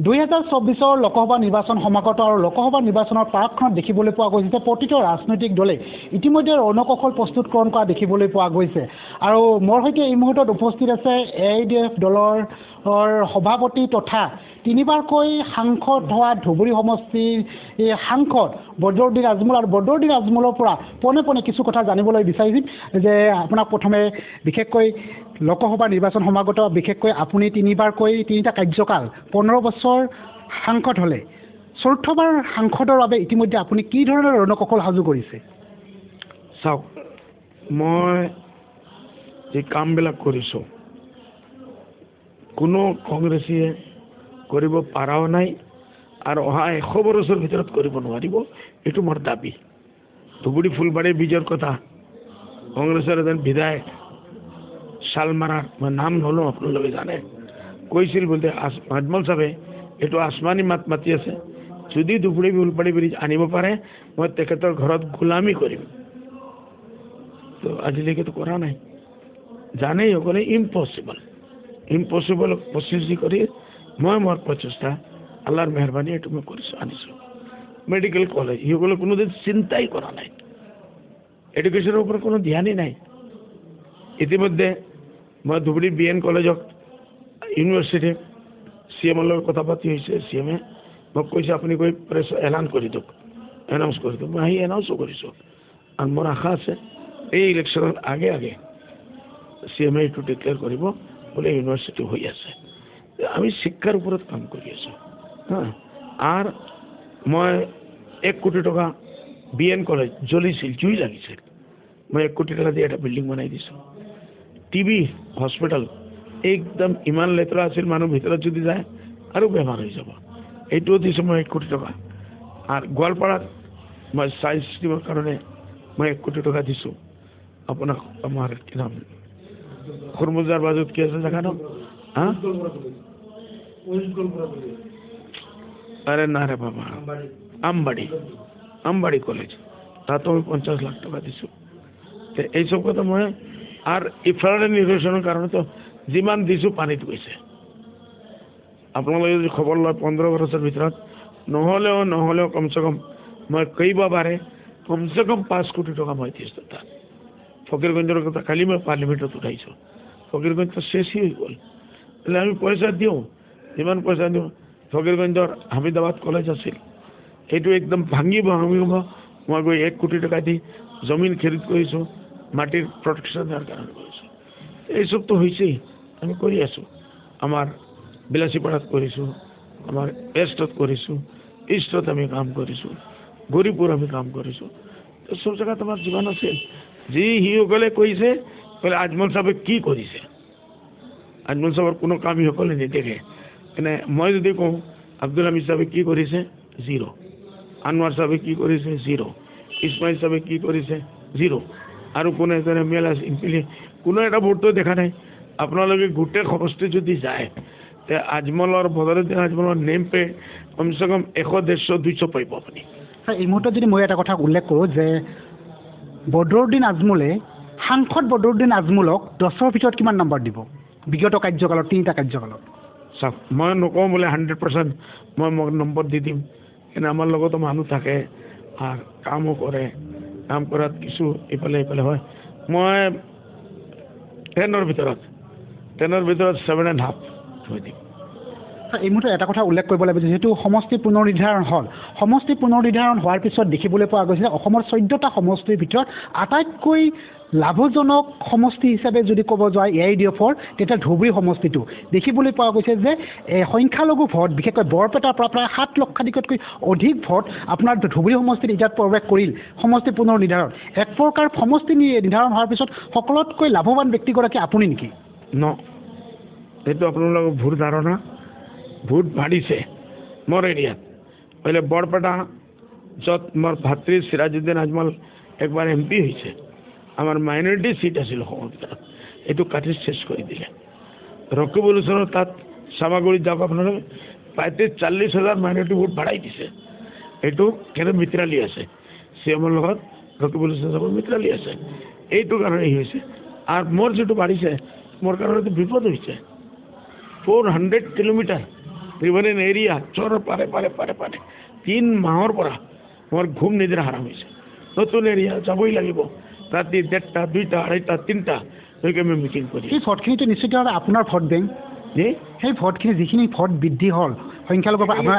2024 লোকসভা নিৰ্বাচন সমাগত আৰু লোকসভা নিৰ্বাচনৰ প্ৰাকখনত দেখিবলৈ পোৱা গৈছে যে প্ৰতিটো ৰাজনৈতিক দলে ইতিমধ্যে ৰণকৌশল প্ৰস্তুতকৰণ কৰা দেখিবলৈ পোৱা গৈছে আৰু মোৰ সৈতে এই মুহূৰ্তত উপস্থিত আছে AIUDF দলৰ সভাপতি তথা তিনিবাৰকৈ সাংসদ হোৱা ধুবুৰী সমষ্টিৰ সাংসদ বদৰুদ্দিন আজমল আৰু বদৰুদ্দিন আজমলৰ পৰা পোনে কিছু কথা জানিবলৈ বিচাৰিম যে আপোনাক প্ৰথমে বিশেষকৈ লোকসভা নিৰ্বাচন সমাগত বিশেষকৈ আপুনি তিনিটা কাৰ্যকাল 15 বছৰ সাংসদ হলে চতুৰ্থবাৰ সাংসদৰ বাবে ইতিমধ্যে আপুনি কি ধৰণৰ ৰণকৌশল সাজু কৰিছে চাওক মই এই কামবিলাক কৰিছোঁ কোনো কংগ্ৰেছীয়ে কৰিব পাৰাও নাই আৰু অহা 100 বছৰৰ ভিতৰত কৰিব নোৱাৰিব এইটো মোৰ দাবী ধুবুৰী ফুলবাৰী ব্ৰিজৰ কথা কংগ্ৰেছৰ এজন বিধায়ক শালমাৰাৰ মই নাম নলওঁ আপোনালোকে জানে কৈছিল বোলে আজমল চাহে এইটো আসমানী মাত মাতি আছে যদি ধুবুৰী ফুলবাৰী ব্ৰিজ আনিব পাৰে মই তেখেতৰ ঘৰত গোলামী কৰিম তো আজিলৈকেতো কৰা নাই জানেই সকলে ইম্পচিবল প্ৰচেছ কৰি মই মোৰ প্ৰচেষ্টা আল্লাহৰ মেহৰবানী এইটো মই কৰিছোঁ আনিছোঁ মেডিকেল কলেজ ইসকলে কোনোদিন চিন্তাই কৰা নাই এডুকেশ্যনৰ ওপৰত কোনো ধ্যানেই নাই ইতিমধ্যে মই ধুবুৰী BN কলেজক ইউনিভাৰ্চিটি CM লগত কথা পাতি হৈছে CM মোক কৈছে আপুনি গৈ প্ৰেছ এলাউন্স কৰি দিয়ক মই আহি এনাউন্সো কৰিছোঁ আৰু মোৰ আশা আছে এই ইলেকশ্যনৰ আগে CM এইটো ডিক্লেয়াৰ কৰিব বোলে ইউনিভাৰ্চিটি হৈ আছে আমি শিক্ষাৰ ওপৰত কাম কৰি আছোঁ আৰু মই 1 কোটি টকা BN কলেজ জ্বলিছিল জুই লাগিছিল মই 1 কোটি টকা দি এটা বিল্ডিং বনাই দিছোঁ TB হস্পিটেল একদম ইমান লেতেৰা আছিল মানুহ ভিতৰত যদি যায় আৰু বেমাৰ হৈ যাব এইটোও দিছোঁ মই 1 কোটি টকা আৰু গোৱালপাৰাত মই চায়েন্স ষ্ট্ৰীমৰ কাৰণে মই 1 কোটি টকা দিছোঁ আপোনাক আমাৰ কি নাম খুৰমুজাৰ বাজুত কি আছে জেগা ন আরে না রে বাবা আমবাড়ি কলেজ তাতো আমি 50 লাখ টাকা দিছোঁ এইসব কথা মই আৰু ইফালে নিৰ্বাচনৰ কাৰণে তো যিমান দিছোঁ পানীত গৈছে আপোনালোকে যদি খবৰ লয় 15 বছৰৰ ভিতৰত নহ'লেও কমচে কম মই কেইবাবাৰে কমচে কম 5 কোটি টকা মই দিছোঁ তাত ফকীৰগঞ্জৰ কথা কালি মই পাৰ্লিমেণ্টত উঠাইছোঁ ফকীৰগঞ্জ শেষই হৈ গ'ল એટલે আমি পইচা দিওঁ যিমান পইচা দিওঁ ফকীৰগঞ্জৰ হামিদাবাদ কলেজ আছিল এইটো একদম ভাঙিব মই গৈ 1 কোটি টকা দি জমিন খৰিদ কৰিছোঁ মাটিৰ প্ৰটেকশ্যনৰ কাৰণে কৰিছোঁ এইসবতো হৈছেই আমি কৰি আছোঁ আমাৰ বিলাসীপাৰাত কৰিছোঁ আমাৰ ৱেষ্টত কৰিছোঁ ইষ্টত আমি কাম কৰিছোঁ গৌৰীপুৰ আমি কাম কৰিছোঁ চব জেগাত আমাৰ যিমান আছিল যি সিসকলে কৈছে বোলে আজমল চাহে কি কৰিছে আজমল চাহেৰ কোনো কাম সিসকলে নেদেখে এনে মই যদি কওঁ আব্দুল হামিদ চাহে কি কৰিছে 0 আনোৱাৰ চাহে কি কৰিছে 0 ইছমাইল চাহে কি কৰিছে 0 আৰু কোনো এজনে মেলা কোনো এটা ভোটটো দেখা নাই আপোনালোকে গোটেই সমষ্টি যদি যায় তে আজমলৰ বদৰুদ্দিন আজমলৰ নেম পে কমচে কম 100 150 200 পাব আপুনি এই মুহূৰ্তত যদি মই এটা কথা উল্লেখ কৰোঁ যে বদৰুদ্দিন আজমলে সাংসদ বদৰুদ্দিন আজমলক 10ৰ ভিতৰত কিমান নম্বৰ দিব বিগত কাৰ্যকালত 3টা কাৰ্যকালত চাওক মই নকওঁ বোলে 100% মই মোক নম্বৰ দি দিম কিন্তু আমাৰ লগতো মানুহ থাকে আৰু কামো কৰে কাম কৰাত কিছু ইফালে হয় মই 10ৰ ভিতৰত 7.5 থৈ দিম এই মুহূৰ্তত এটা কথা উল্লেখ কৰিব লাগিব যেহেতু সমষ্টি পুনৰ্নিৰ্ধাৰণ হ'ল সমষ্টি পুনৰ্নিৰ্ধাৰণ হোৱাৰ পিছত দেখিবলৈ পোৱা গৈছে অসমৰ 14টা সমষ্টিৰ ভিতৰত আটাইতকৈ লাভজনক সমষ্টি হিচাপে যদি ক'ব যায় AIUDFৰ তেতিয়া ধুবুৰী সমষ্টিটো দেখিবলৈ পোৱা গৈছে যে সংখ্যালঘু ভোট বিশেষকৈ বৰপেটাৰ পৰা প্ৰায় 7 লক্ষাধিকতকৈ অধিক ভোট আপোনাৰ ধুবুৰী সমষ্টিত ইয়াত প্ৰৱেশ কৰিল সমষ্টি পুনৰ্নিৰ্ধাৰণ এক প্ৰকাৰ সমষ্টি নিৰ্ধাৰণ হোৱাৰ পিছত সকলোতকৈ লাভৱান ব্যক্তিগৰাকী আপুনি নেকি এইটো আপোনালোকৰ ভুল ধাৰণা ভোট বাঢ়িছে মোৰ এৰিয়াত পहिले বৰপেটা য'ত মোৰ ভাতৃ সিৰাজউদ্দিন আজমল একবাৰ MP হৈছে আমাৰ মাইনৰিটি সিট আছিল ভিতৰত এইটো কাটি শেষ কৰি দিলে ৰকিবুল হুছেইনৰ তাত চামাগুৰিত যাওক আপোনালোকে প্ৰায় 40,000 মাইনৰিটি ভোট বাঢ়াই দিছে এইটো কেনে মিত্ৰালী আছে CMৰ লগত ৰকিবুল হুছেইনৰ মিত্ৰালী আছে এইটো কাৰণে হৈছে আৰু মোৰ যিটো বাঢ়িছে মোৰ কাৰণেতো বিপদ হৈছে 400 কিলোমিটাৰ ৰিভাৰেন এৰিয়া চৰৰ পাৰে পাৰে পাৰে পাৰে 3 মাহৰ পৰা মোৰ ঘুম নিদ্ৰা হাৰাম হৈছে নতুন এৰিয়া যাবই লাগিব ৰাতি 1:30 2টা 2:30 3টা লৈকে আমি মিটিং কৰি সেই ভোটখিনিতো নিশ্চিতভাৱে আপোনাৰ ভোট বেংক সেই ভোটখিনি যিখিনি ভোট বৃদ্ধি হ'ল সংখ্যালঘুৰ পৰা আপোনাৰ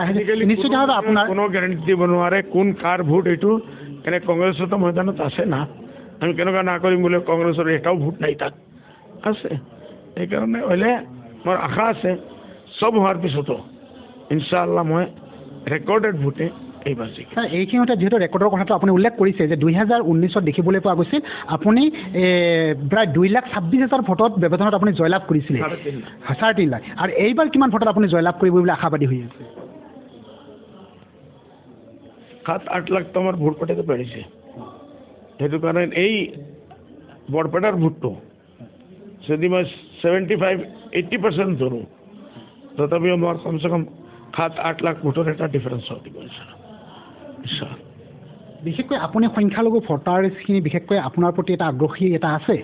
নিশ্চিতভাৱে আপোনাৰ কোনো গেৰাণ্টি দিব নোৱাৰে কোন কাৰ ভোট এইটো এনে কংগ্ৰেছতো ময়দানত আছে না আমি কেনেকুৱা না কৰিম বুলি কংগ্ৰেছৰ এটাও ভোট নাই তাত আছে সেইকাৰণে হ'লে মোৰ আশা আছে চব হোৱাৰ পিছতো ইনশাআল্লাহ মই ৰেকৰ্ডেড ভোটে এইবাৰ জিকিম ছাৰ এইখিনিতে যিহেতু ৰেকৰ্ডৰ কথাটো আপুনি উল্লেখ কৰিছে যে 2019ত দেখিবলৈ পোৱা গৈছিল আপুনি প্ৰায় 2,26,000 ভোটত ব্যৱধানত আপুনি জয়লাভ কৰিছিলে 3.5 লাখ আৰু এইবাৰ কিমান ভোটত আপুনি জয়লাভ কৰিব বুলি আশাবাদী হৈ আছে 7-8 লাখ তো আমাৰ ভোট পাতিতে বাঢ়িছে সেইটো কাৰণে এই বৰপেটাৰ ভোটটো যদি মই 75-80% ধৰোঁ তথাপিও মোৰ কমচে কম 7-8 লাখ ভোটৰ এটা ডিফাৰেঞ্চ হ'ব বিশেষকৈ আপুনি সংখ্যালঘু ভোটাৰখিনি বিশেষকৈ আপোনাৰ প্ৰতি এটা আগ্ৰহী এটা আছে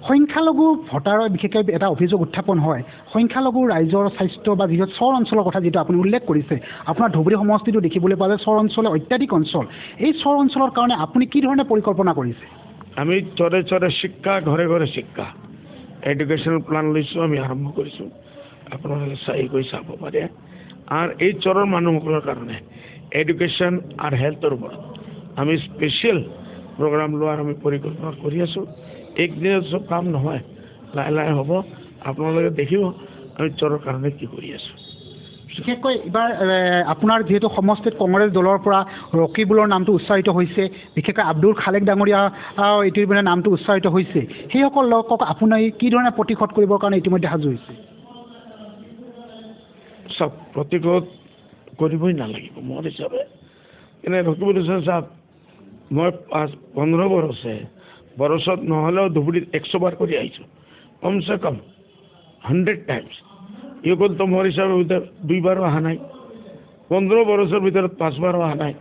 সংখ্যালঘু ভোটাৰৰ বিশেষকৈ এটা অভিযোগ উত্থাপন হয় সংখ্যালঘু ৰাইজৰ স্বাস্থ্য বা যিহেতু চৰ অঞ্চলৰ কথা যিটো আপুনি উল্লেখ কৰিছে আপোনাৰ ধুবুৰী সমষ্টিটো দেখিবলৈ পোৱা যায় চৰ অঞ্চলে অত্যাধিক অঞ্চল এই চৰ অঞ্চলৰ কাৰণে আপুনি কি ধৰণে পৰিকল্পনা কৰিছে আমি চৰে চৰে শিক্ষা ঘৰে ঘৰে শিক্ষা এডুকেশ্যনেল প্লান লৈছোঁ আমি আৰম্ভ কৰিছোঁ আপোনালোকে গৈ চাব পাৰে আৰু এই চৰৰ মানুহসকলৰ কাৰণে এডুকেশ্যন আৰু হেল্থৰ ওপৰত আমি স্পেচিয়েল প্ৰগ্ৰাম লোৱাৰ আমি পৰিকল্পনা কৰি আছোঁ একদিনত চব কাম নহয় লাহে লাহে হ'ব আপোনালোকে দেখিব আমি চৰৰ কাৰণে কি কৰি আছোঁ বিশেষকৈ এইবাৰ আপোনাৰ যিহেতু সমষ্টিত কংগ্ৰেছ দলৰ পৰা ৰকিবুলৰ নামটো উচ্চাৰিত হৈছে বিশেষকৈ আব্দুল খালেক ডাঙৰীয়া ইতিমধ্যে নামটো উচ্চাৰিত হৈছে সেইসকল লোকক আপুনি কি ধৰণে প্ৰতিশোধ কৰিবৰ কাৰণে ইতিমধ্যে সাজু হৈছে চব প্ৰতিশোধ কৰিবই নালাগিব মোৰ হিচাপে এনে ৰকিবুল হুছেইন চাহাব মই 15 বছৰত নহ'লেও ধুবুৰীত 100 বাৰ কৰি আহিছোঁ কমচে কম 100 টাইমছ ইগলতো মোৰ হিচাপে 2 বাৰো অহা নাই 15 বছৰৰ ভিতৰত 5 বাৰো অহা নাই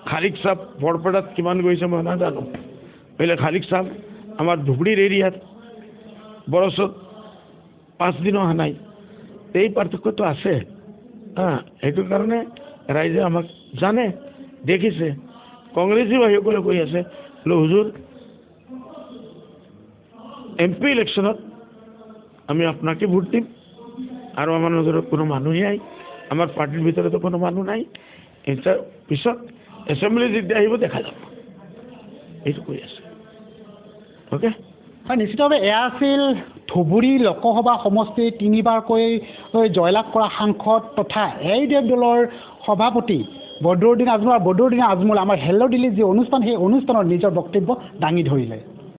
খালিক চাহাব বৰপেটাত কিমান গৈছে মই নাজানো বোলে খালিক চাহাব আমাৰ ধুবুৰীৰ এৰিয়াত বছৰত 5 দিনো অহা নাই এই পাৰ্থক্যটো আছে সেইটো কাৰণে ৰাইজে আমাক জানে দেখিছে কংগ্ৰেছী ভাইসকলে কৈ আছে হুজুৰ MP ইলেকশ্যনত আমি আপোনাকে ভোট দিম আৰু আমাৰ নজৰত কোনো মানুহেই নাই আমাৰ পাৰ্টিৰ ভিতৰতো কোনো মানুহ নাই এটা পিছত এছেম্বলি যেতিয়া আহিব দেখা যাব এইটো কৈ আছে অ'কে হয় নিশ্চিতভাৱে এয়া আছিল ধুবুৰী লোকসভা সমষ্টিৰ 3বাৰকৈ জয়লাভ কৰা সাংসদ তথা AIUDF দলৰ সভাপতি বদৰুদ্দিন আজমল আমাৰ হেল্ল' দিল্লীৰ যি অনুষ্ঠান সেই অনুষ্ঠানত নিজৰ বক্তব্য দাঙি ধৰিলে